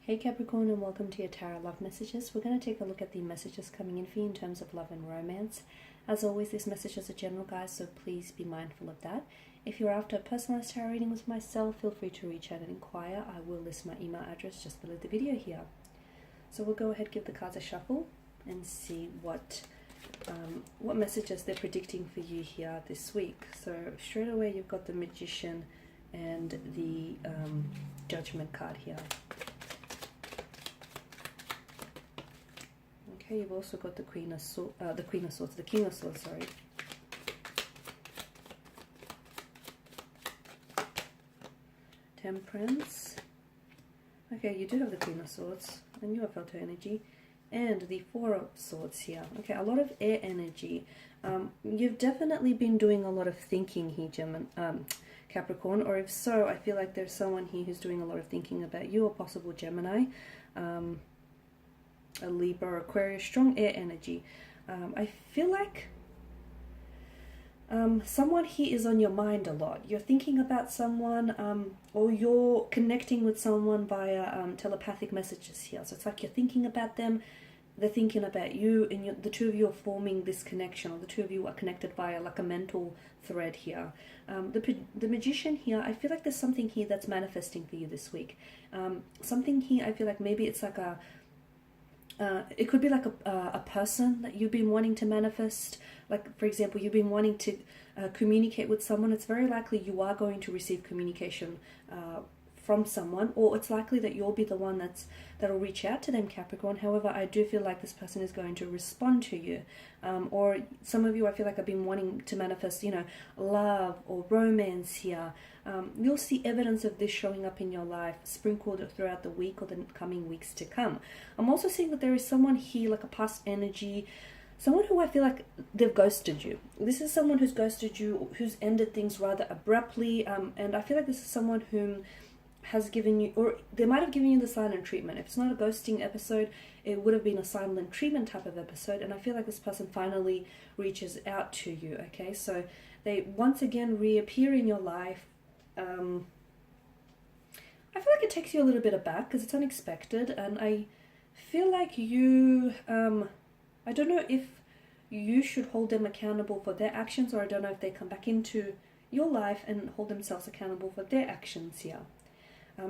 Hey Capricorn, and welcome to your Tarot Love Messages. We're going to take a look at the messages coming in for you in terms of love and romance. As always, these messages are general, guys, so please be mindful of that. If you're after a personalized tarot reading with myself, feel free to reach out and inquire. I will list my email address just below the video here. So we'll go ahead, give the cards a shuffle, and see what messages they're predicting for you here this week. So straight away, you've got the Magician and the Judgment card here. Okay, you've also got the King of Swords, sorry. Temperance. Okay, you do have the Queen of Swords, and you have felt her energy. And the Four of Swords here. Okay, a lot of air energy. You've definitely been doing a lot of thinking here, Capricorn, or if so, I feel like there's someone here who's doing a lot of thinking about you, or possible Gemini. A Libra or Aquarius, strong air energy. I feel like someone here is on your mind a lot. You're thinking about someone, or you're connecting with someone via telepathic messages here. So it's like you're thinking about them, they're thinking about you, and the two of you are forming this connection, or the two of you are connected via like a mental thread here. The Magician here, I feel like there's something here that's manifesting for you this week. Something here, I feel like maybe it's like it could be like a person that you've been wanting to manifest. Like, for example, you've been wanting to communicate with someone. It's very likely you are going to receive communication from someone, or it's likely that you'll be the one that'll reach out to them, Capricorn. However, I do feel like this person is going to respond to you. Or some of you, I feel like, have been wanting to manifest, love or romance here. You'll see evidence of this showing up in your life, sprinkled throughout the week or the coming weeks to come. I'm also seeing that there is someone here, like a past energy, someone who I feel like they've ghosted you. This is someone who's ghosted you, who's ended things rather abruptly, and I feel like this is someone whom has given you, or they might have given you the silent treatment. If it's not a ghosting episode, it would have been a silent treatment type of episode, and I feel like this person finally reaches out to you, okay? So they once again reappear in your life. I feel like it takes you a little bit aback because it's unexpected, and I feel like you, I don't know if you should hold them accountable for their actions, or I don't know if they come back into your life and hold themselves accountable for their actions here.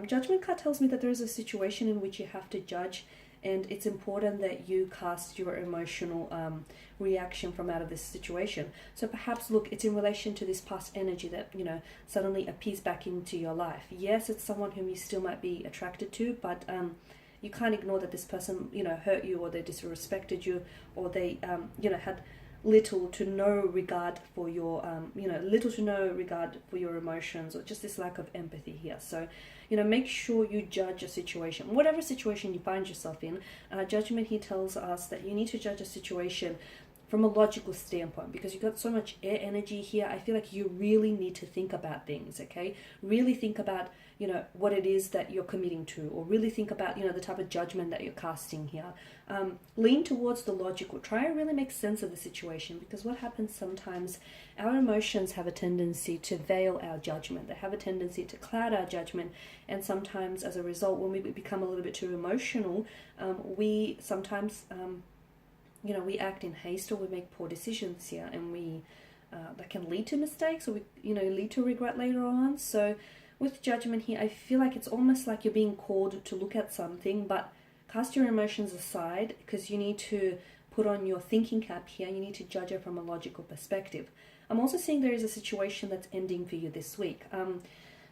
Judgment card tells me that there is a situation in which you have to judge, and it's important that you cast your emotional reaction from out of this situation. So perhaps, look, it's in relation to this past energy that, suddenly appears back into your life. Yes, it's someone whom you still might be attracted to, but you can't ignore that this person, hurt you, or they disrespected you, or they, had little to no regard for your, emotions, or just this lack of empathy here. So, make sure you judge a situation, whatever situation you find yourself in. Judgment here tells us that you need to judge a situation from a logical standpoint, because you've got so much air energy here. I feel like you really need to think about things, okay? Really think about, what it is that you're committing to, or really think about, the type of judgment that you're casting here. Lean towards the logical. Try and really make sense of the situation, because what happens sometimes, our emotions have a tendency to veil our judgment. They have a tendency to cloud our judgment, and sometimes as a result, when we become a little bit too emotional, we sometimes we act in haste, or we make poor decisions here, and that can lead to mistakes, or lead to regret later on. So with Judgment here, I feel like it's almost like you're being called to look at something, but cast your emotions aside, because you need to put on your thinking cap here. You need to judge it from a logical perspective. I'm also seeing there is a situation that's ending for you this week.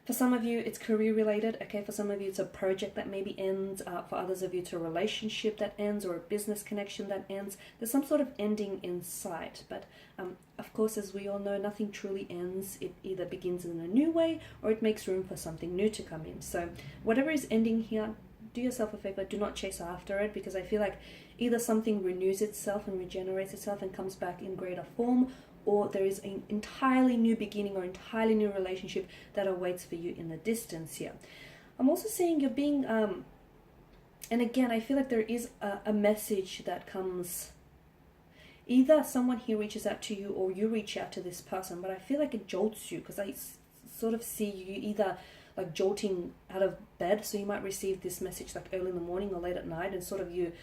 For some of you, it's career related, okay? For some of you, it's a project that maybe ends. For others of you, it's a relationship that ends, or a business connection that ends. There's some sort of ending in sight. But of course, as we all know, nothing truly ends. It either begins in a new way, or it makes room for something new to come in. So whatever is ending here, do yourself a favor, do not chase after it, because I feel like either something renews itself and regenerates itself and comes back in greater form, or there is an entirely new beginning or entirely new relationship that awaits for you in the distance here. I'm also seeing you're being, and again, I feel like there is a message that comes, either someone here reaches out to you, or you reach out to this person, but I feel like it jolts you, because I sort of see you either like jolting out of bed. So you might receive this message like early in the morning or late at night, and sort of you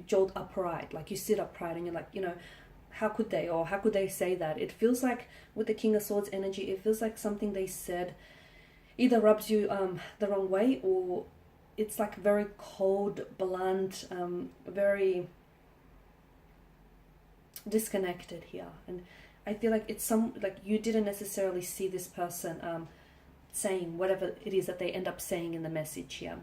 jolt upright, like you sit upright, and you're like, how could they, or how could they say that? It feels like with the King of Swords energy, it feels like something they said either rubs you the wrong way, or it's like very cold, blunt, very disconnected here. And I feel like it's like you didn't necessarily see this person saying whatever it is that they end up saying in the message here.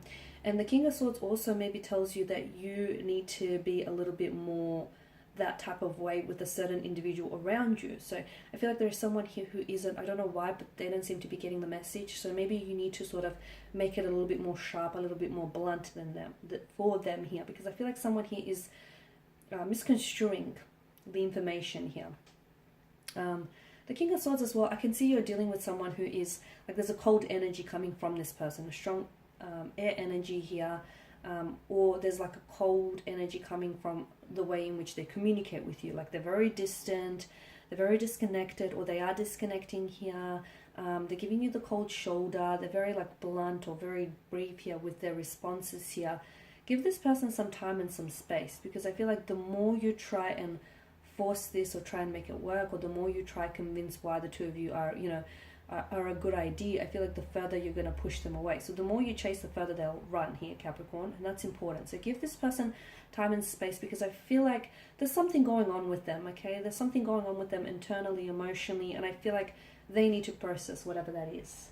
And the King of Swords also maybe tells you that you need to be a little bit more that type of way with a certain individual around you. So I feel like there's someone here who isn't, I don't know why, but they don't seem to be getting the message. So maybe you need to sort of make it a little bit more sharp, a little bit more blunt than them, for them here, because I feel like someone here is misconstruing the information here. The King of Swords as well, I can see you're dealing with someone who is, like, there's a cold energy coming from this person, a strong air energy here, or there's like a cold energy coming from the way in which they communicate with you. Like they're very distant, they're very disconnected, or they are disconnecting here. They're giving you the cold shoulder. They're very like blunt or very brief here with their responses here. Give this person some time and some space, because I feel like the more you try and force this or try and make it work, or the more you try convince why the two of you are, are a good idea, I feel like the further you're going to push them away. So the more you chase, the further they'll run here, Capricorn, and that's important. So give this person time and space, because I feel like there's something going on with them, okay? There's something going on with them internally, emotionally, and I feel like they need to process whatever that is.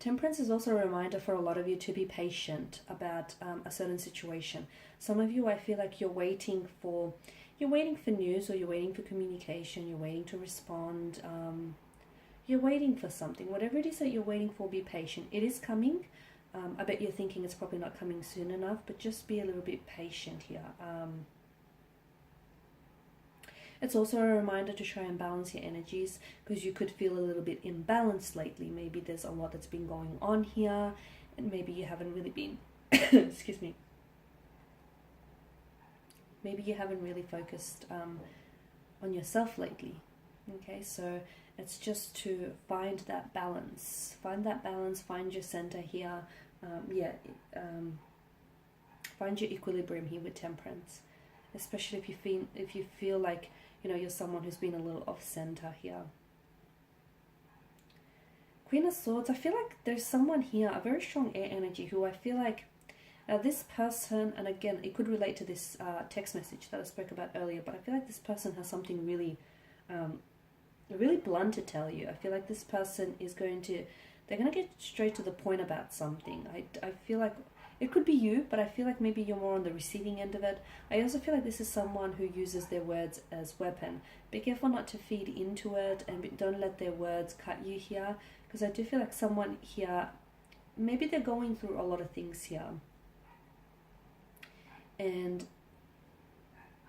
Temperance is also a reminder for a lot of you to be patient about a certain situation. Some of you, I feel like you're waiting for news, or you're waiting for communication, you're waiting to respond, you're waiting for something. Whatever it is that you're waiting for, be patient. It is coming. I bet you're thinking it's probably not coming soon enough, but just be a little bit patient here. It's also a reminder to try and balance your energies, because you could feel a little bit imbalanced lately. Maybe there's a lot that's been going on here, and maybe you haven't really been, excuse me, maybe you haven't really focused on yourself lately. Okay, so it's just to find that balance. Find that balance, find your center here. Find your equilibrium here with Temperance. Especially if you feel like, you're someone who's been a little off center here. Queen of Swords, I feel like there's someone here, a very strong air energy, who I feel like this person, and again, it could relate to this text message that I spoke about earlier, but I feel like this person has something really, really blunt to tell you. I feel like this person is they're going to get straight to the point about something. I feel like it could be you, but I feel like maybe you're more on the receiving end of it. I also feel like this is someone who uses their words as weapon. Be careful not to feed into it, and don't let their words cut you here, because I do feel like someone here, maybe they're going through a lot of things here.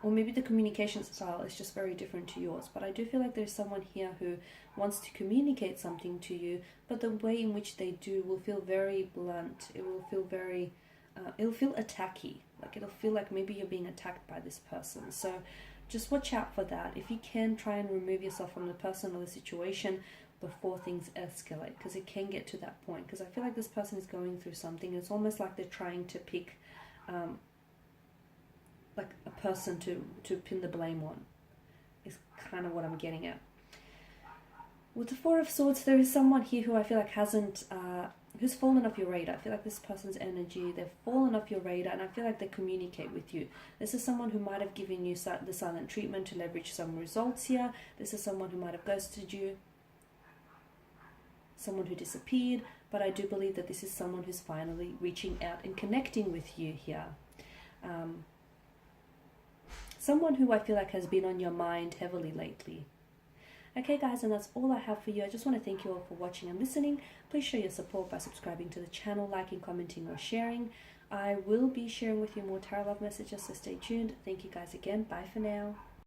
Or maybe the communication style is just very different to yours, but I do feel like there's someone here who wants to communicate something to you, but the way in which they do will feel very blunt. It will feel very, it'll feel attacky. Like it'll feel like maybe you're being attacked by this person. So just watch out for that. If you can, try and remove yourself from the person or the situation before things escalate, because it can get to that point. Because I feel like this person is going through something. It's almost like they're trying to pick like a person to pin the blame on, is kind of what I'm getting at. With the Four of Swords, there is someone here who I feel like who's fallen off your radar. I feel like this person's energy, they've fallen off your radar, and I feel like they communicate with you. This is someone who might have given you the silent treatment to leverage some results here. This is someone who might have ghosted you, someone who disappeared, but I do believe that this is someone who's finally reaching out and connecting with you here. Someone who I feel like has been on your mind heavily lately. Okay guys, and that's all I have for you. I just want to thank you all for watching and listening. Please show your support by subscribing to the channel, liking, commenting, or sharing. I will be sharing with you more tarot love messages, so stay tuned. Thank you guys again. Bye for now.